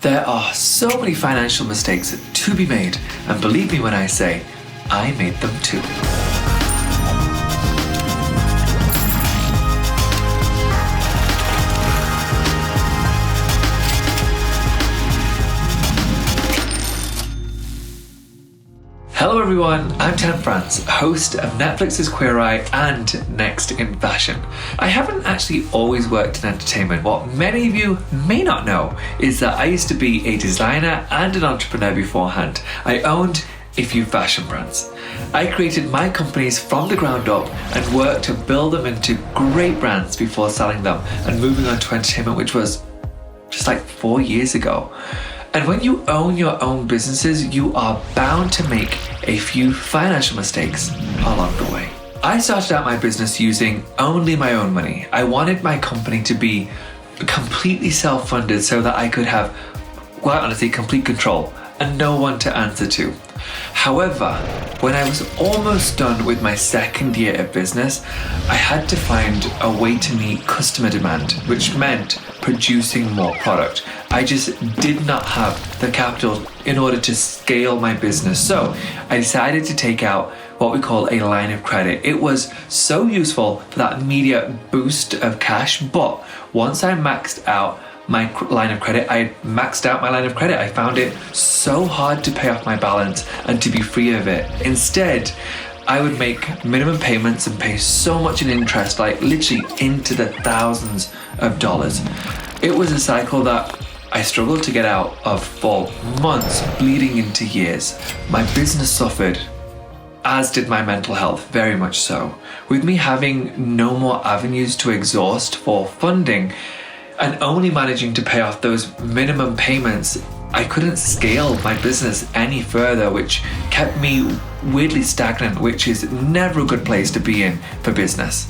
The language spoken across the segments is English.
There are so many financial mistakes to be made, and believe me when I say, I made them too. Hello everyone, I'm Tan France, host of Netflix's Queer Eye and Next in Fashion. I haven't actually always worked in entertainment. What many of you may not know is that I used to be a designer and an entrepreneur beforehand. I owned a few fashion brands. I created my companies from the ground up and worked to build them into great brands before selling them and moving on to entertainment, which was just like 4 years ago. And when you own your own businesses, you are bound to make a few financial mistakes along the way. I started out my business using only my own money. I wanted my company to be completely self-funded so that I could have, quite honestly, complete control and no one to answer to. However, when I was almost done with my second year of business, I had to find a way to meet customer demand, which meant producing more product. I just did not have the capital in order to scale my business. So I decided to take out what we call a line of credit. It was so useful for that immediate boost of cash, but once I maxed out my line of credit, I found it so hard to pay off my balance and to be free of it. Instead, I would make minimum payments and pay so much in interest, like literally into the thousands of dollars. It was a cycle that I struggled to get out of for months, bleeding into years. My business suffered, as did my mental health, very much so. With me having no more avenues to exhaust for funding and only managing to pay off those minimum payments, I couldn't scale my business any further, which kept me weirdly stagnant, which is never a good place to be in for business.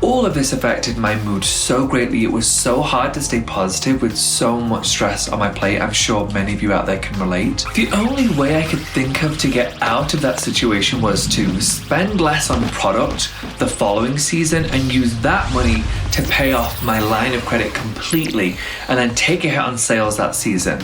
All of this affected my mood so greatly. It was so hard to stay positive with so much stress on my plate. I'm sure many of you out there can relate. The only way I could think of to get out of that situation was to spend less on product the following season and use that money to pay off my line of credit completely and then take a hit on sales that season.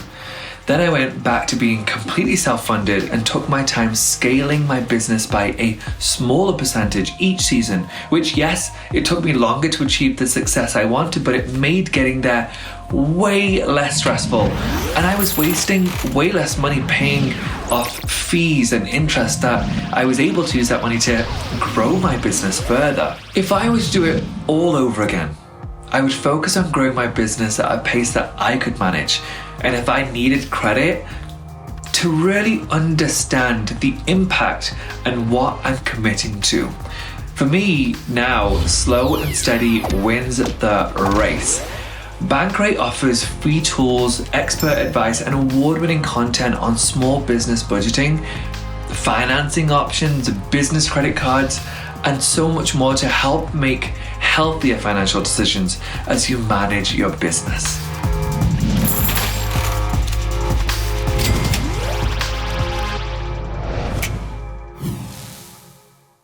Then I went back to being completely self-funded and took my time scaling my business by a smaller percentage each season, which yes, it took me longer to achieve the success I wanted, but it made getting there way less stressful. And I was wasting way less money paying off fees and interest that I was able to use that money to grow my business further. If I was to do it all over again, I would focus on growing my business at a pace that I could manage. And if I needed credit, to really understand the impact and what I'm committing to. For me now, slow and steady wins the race. Bankrate offers free tools, expert advice, and award-winning content on small business budgeting, financing options, business credit cards, and so much more to help make healthier financial decisions as you manage your business.